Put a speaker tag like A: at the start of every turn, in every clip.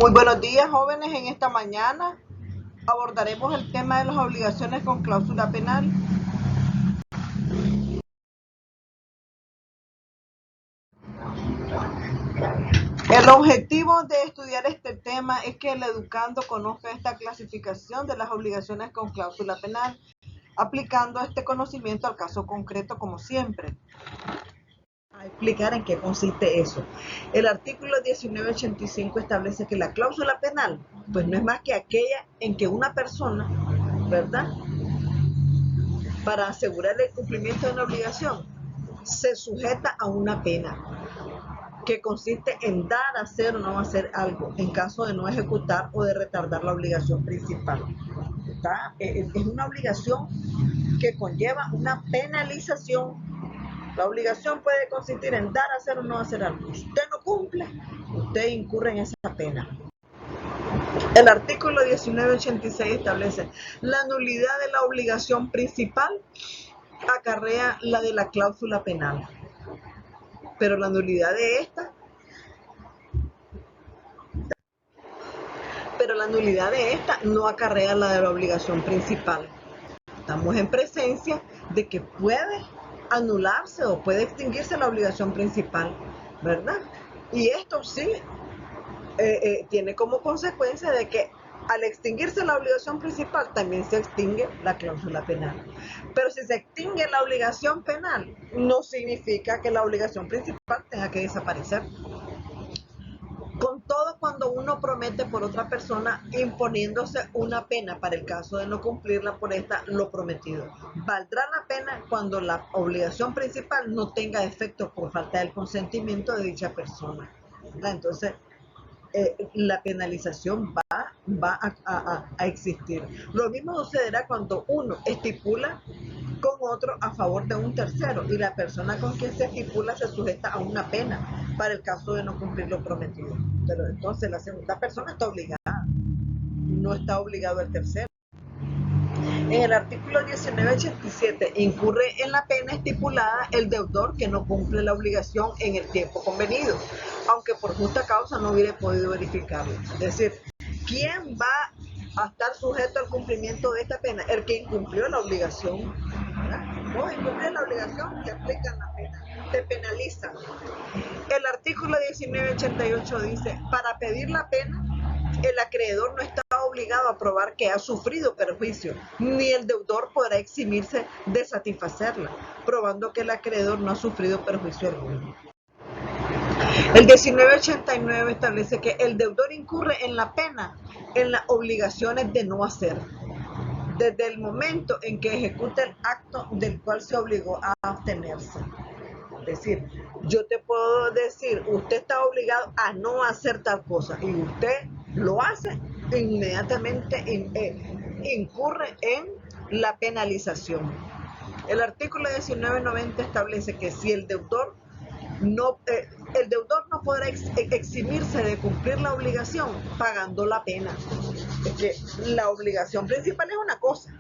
A: Muy buenos días, jóvenes. En esta mañana abordaremos el tema de las obligaciones con cláusula penal. El objetivo de estudiar este tema es que el educando conozca esta clasificación de las obligaciones con cláusula penal, aplicando este conocimiento al caso concreto como siempre. A explicar en qué consiste eso. El artículo 1985 establece que la cláusula penal, pues no es más que aquella en que una persona, ¿verdad?, para asegurar el cumplimiento de una obligación, se sujeta a una pena que consiste en dar, hacer o no hacer algo en caso de no ejecutar o de retardar la obligación principal. Es una obligación que conlleva una penalización. La obligación puede consistir en dar, hacer o no hacer algo. Si usted no cumple, usted incurre en esa pena. El artículo 1986 establece la nulidad de la obligación principal acarrea la de la cláusula penal, pero la nulidad de esta no acarrea la de la obligación principal. Estamos en presencia de que puede anularse o puede extinguirse la obligación principal, ¿verdad? Y esto sí tiene como consecuencia de que al extinguirse la obligación principal también se extingue la cláusula penal. Pero si se extingue la obligación penal, no significa que la obligación principal tenga que desaparecer. Con todo, cuando uno promete por otra persona imponiéndose una pena para el caso de no cumplirla por lo prometido, valdrá la pena cuando la obligación principal no tenga efecto por falta del consentimiento de dicha persona. Entonces, la penalización va a existir. Lo mismo sucederá cuando uno estipula con otro a favor de un tercero y la persona con quien se estipula se sujeta a una pena para el caso de no cumplir lo prometido. Pero entonces la segunda persona está obligada, no está obligado el tercero. En el artículo 1987 incurre en la pena estipulada el deudor que no cumple la obligación en el tiempo convenido, aunque por justa causa no hubiera podido verificarlo. Es decir, ¿quién va a estar sujeto al cumplimiento de esta pena? El que incumplió la obligación. Vos incumplís la obligación, te aplican la pena, te penalizan. El artículo 1988 dice, para pedir la pena, el acreedor no está obligado a probar que ha sufrido perjuicio, ni el deudor podrá eximirse de satisfacerla, probando que el acreedor no ha sufrido perjuicio alguno. El 1989 establece que el deudor incurre en la pena en las obligaciones de no hacer, desde el momento en que ejecuta el acto del cual se obligó a abstenerse. Es decir, yo te puedo decir, usted está obligado a no hacer tal cosa y usted lo hace, inmediatamente incurre en la penalización. El artículo 1990 establece que si el deudor no podrá eximirse de cumplir la obligación pagando la pena. Es que la obligación principal es una cosa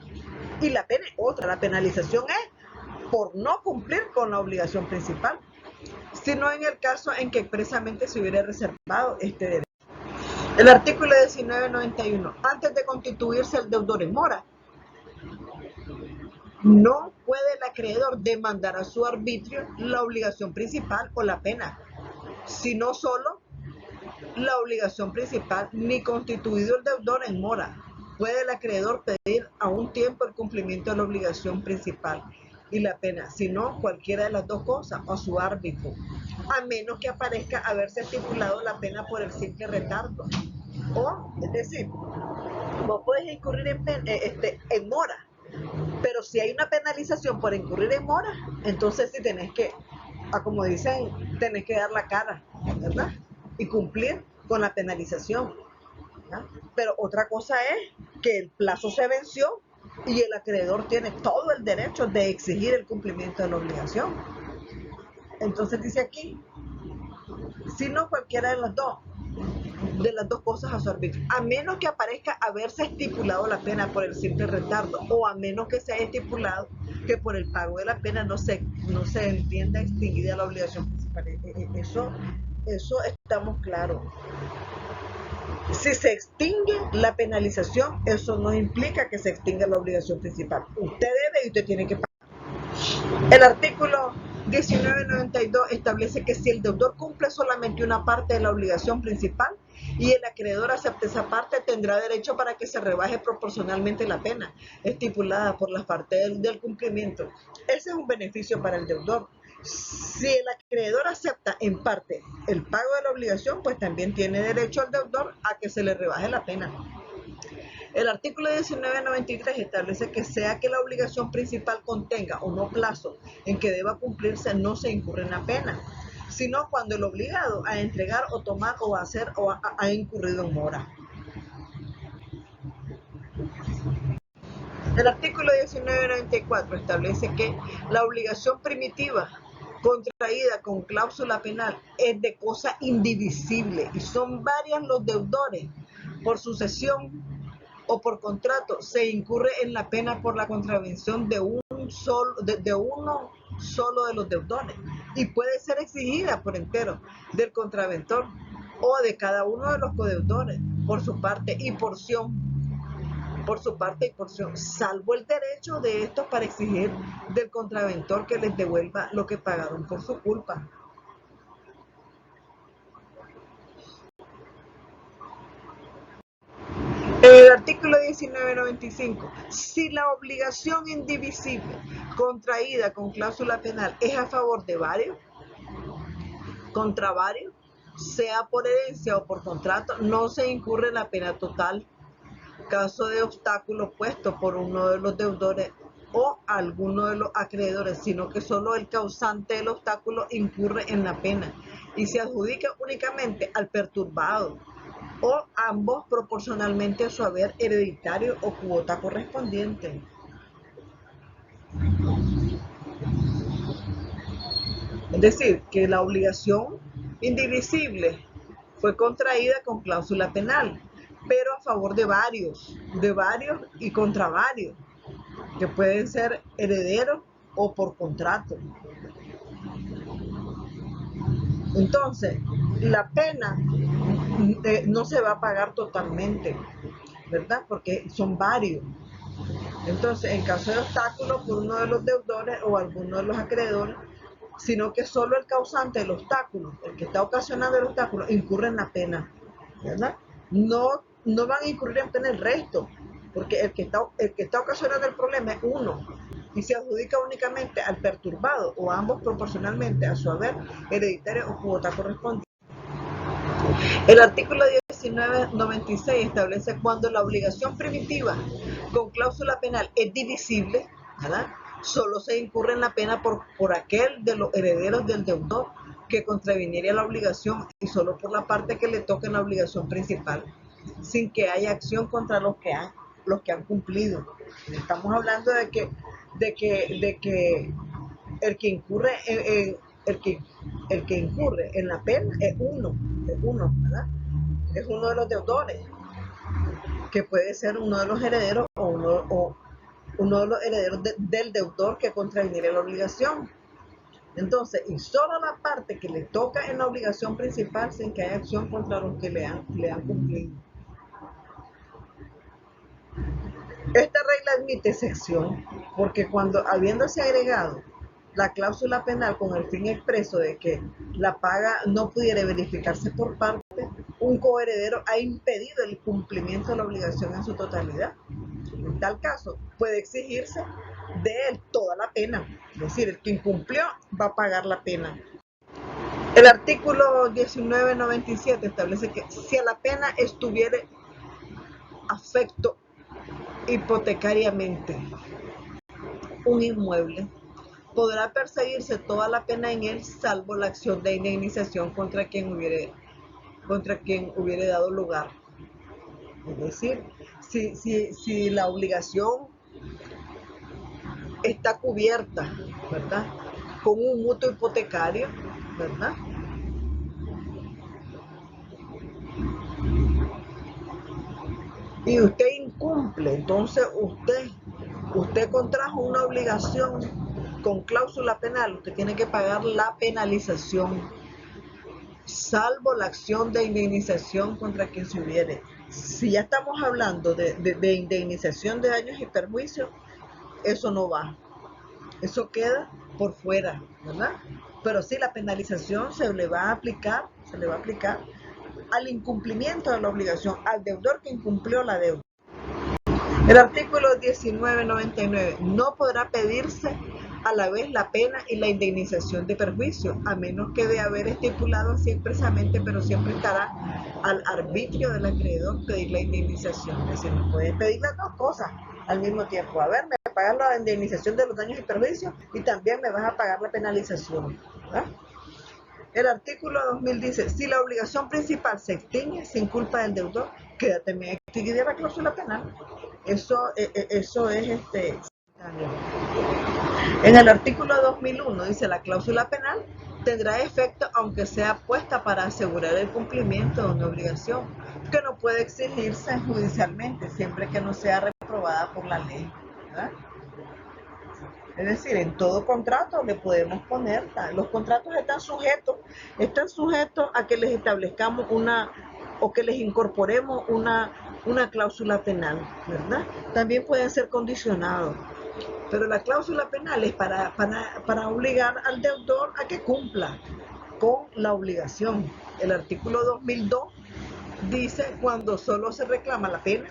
A: y la pena es otra. La penalización es por no cumplir con la obligación principal, sino en el caso en que expresamente se hubiera reservado este derecho. El artículo 1991, antes de constituirse el deudor en mora, no puede el acreedor demandar a su arbitrio la obligación principal o la pena, sino solo la obligación principal, ni constituido el deudor en mora. Puede el acreedor pedir a un tiempo el cumplimiento de la obligación principal y la pena, sino cualquiera de las dos cosas, o su árbitro, a menos que aparezca haberse estipulado la pena por el simple retardo. O, es decir, vos podés incurrir en mora, pero si hay una penalización por incurrir en mora, entonces sí tenés que, como dicen, tenés que dar la cara, ¿verdad? Y cumplir con la penalización. ¿Ya? Pero otra cosa es que el plazo se venció y el acreedor tiene todo el derecho de exigir el cumplimiento de la obligación. Entonces dice aquí, si no cualquiera de las dos cosas a su arbitrio, a menos que aparezca haberse estipulado la pena por el simple retardo, o a menos que se haya estipulado que por el pago de la pena no se entienda extinguida la obligación principal. Eso estamos claros. Si se extingue la penalización, eso no implica que se extinga la obligación principal. Usted debe y usted tiene que pagar. El artículo 1992 establece que si el deudor cumple solamente una parte de la obligación principal y el acreedor acepta esa parte, tendrá derecho para que se rebaje proporcionalmente la pena estipulada por las partes del cumplimiento. Ese es un beneficio para el deudor. Si el acreedor acepta en parte el pago de la obligación, pues también tiene derecho al deudor a que se le rebaje la pena. El artículo 1993 establece que sea que la obligación principal contenga o no plazo en que deba cumplirse, no se incurre en la pena, sino cuando el obligado a entregar o tomar o hacer o ha incurrido en mora. El artículo 1994 establece que la obligación primitiva contraída con cláusula penal es de cosa indivisible y son varias los deudores por sucesión o por contrato. Se incurre en la pena por la contravención de uno solo de los deudores y puede ser exigida por entero del contraventor o de cada uno de los codeudores por su parte y porción, salvo el derecho de estos para exigir del contraventor que les devuelva lo que pagaron por su culpa. El artículo 1995. Si la obligación indivisible contraída con cláusula penal es a favor de varios, contra varios, sea por herencia o por contrato, no se incurre en la pena total. Caso de obstáculo puesto por uno de los deudores o alguno de los acreedores, sino que solo el causante del obstáculo incurre en la pena y se adjudica únicamente al perturbado o ambos proporcionalmente a su haber hereditario o cuota correspondiente. Es decir, que la obligación indivisible fue contraída con cláusula penal, pero a favor de varios y contra varios, que pueden ser herederos o por contrato. Entonces, la pena no se va a pagar totalmente, ¿verdad? Porque son varios. Entonces, en caso de obstáculo por uno de los deudores o alguno de los acreedores, sino que solo el causante del obstáculo, el que está ocasionando el obstáculo, incurre en la pena, ¿verdad? No van a incurrir en pena el resto, porque el que está ocasionando el problema es uno y se adjudica únicamente al perturbado o ambos proporcionalmente a su haber hereditario o cuota correspondiente. El artículo 1996 establece cuando la obligación primitiva con cláusula penal es divisible, ¿verdad? Solo se incurre en la pena por aquel de los herederos del deudor que contraviniera la obligación y solo por la parte que le toca en la obligación principal, sin que haya acción contra los que han cumplido. Estamos hablando de que el que incurre el que incurre en la pena es uno, ¿verdad? Es uno de los deudores, que puede ser uno de los herederos o uno de los herederos del deudor que contraviniera la obligación. Entonces, y solo la parte que le toca en la obligación principal sin que haya acción contra los que le han cumplido. Esta regla admite excepción porque cuando habiéndose agregado la cláusula penal con el fin expreso de que la paga no pudiera verificarse por parte, un coheredero ha impedido el cumplimiento de la obligación en su totalidad. En tal caso, puede exigirse de él toda la pena, es decir, el que incumplió va a pagar la pena. El artículo 1997 establece que si a la pena estuviera afecto hipotecariamente un inmueble, podrá perseguirse toda la pena en él, salvo la acción de indemnización contra quien hubiere dado lugar. Es decir, si la obligación está cubierta, ¿verdad?, con un mutuo hipotecario, ¿verdad?, y usted incumple, entonces usted contrajo una obligación con cláusula penal, usted tiene que pagar la penalización salvo la acción de indemnización contra quien se hubiere. Si ya estamos hablando de indemnización de daños y perjuicios, eso no va, eso queda por fuera, ¿verdad? Pero sí, la penalización se le va a aplicar al incumplimiento de la obligación, al deudor que incumplió la deuda. El artículo 1999 no podrá pedirse a la vez la pena y la indemnización de perjuicio, a menos que de haber estipulado así expresamente, pero siempre estará al arbitrio del acreedor pedir la indemnización. Es decir, no puedes pedir las dos cosas al mismo tiempo. A ver, me pagas la indemnización de los daños y perjuicios y también me vas a pagar la penalización, ¿verdad? El artículo 2000 dice, si la obligación principal se extingue sin culpa del deudor, queda también extinguida la cláusula penal. Eso es en el artículo 2001 dice, la cláusula penal tendrá efecto aunque sea puesta para asegurar el cumplimiento de una obligación que no puede exigirse judicialmente siempre que no sea reprobada por la ley, ¿verdad? Es decir, en todo contrato le podemos poner, los contratos están sujetos a que les establezcamos o que les incorporemos una cláusula penal, ¿verdad? También pueden ser condicionados, pero la cláusula penal es para obligar al deudor a que cumpla con la obligación. El artículo 2002 dice cuando solo se reclama la pena,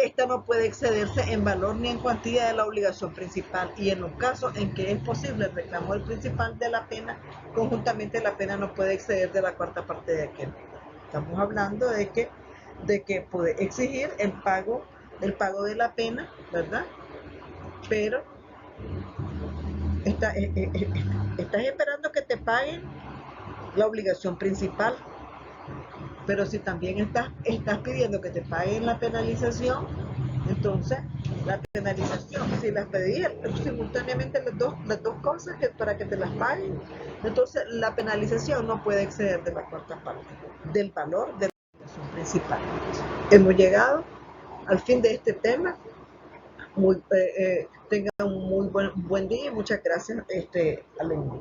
A: esta no puede excederse en valor ni en cuantía de la obligación principal, y en los casos en que es posible el reclamo del principal de la pena, conjuntamente la pena no puede exceder de la cuarta parte de aquel. Estamos hablando de que puede exigir el pago de la pena, ¿verdad? Pero estás esperando que te paguen la obligación principal. Pero si también estás pidiendo que te paguen la penalización, entonces la penalización, si las pedí simultáneamente las dos cosas para que te las paguen, entonces la penalización no puede exceder de la cuarta parte del valor de la obligación principal. Hemos llegado al fin de este tema. Tengan un muy buen día y muchas gracias, alumnos.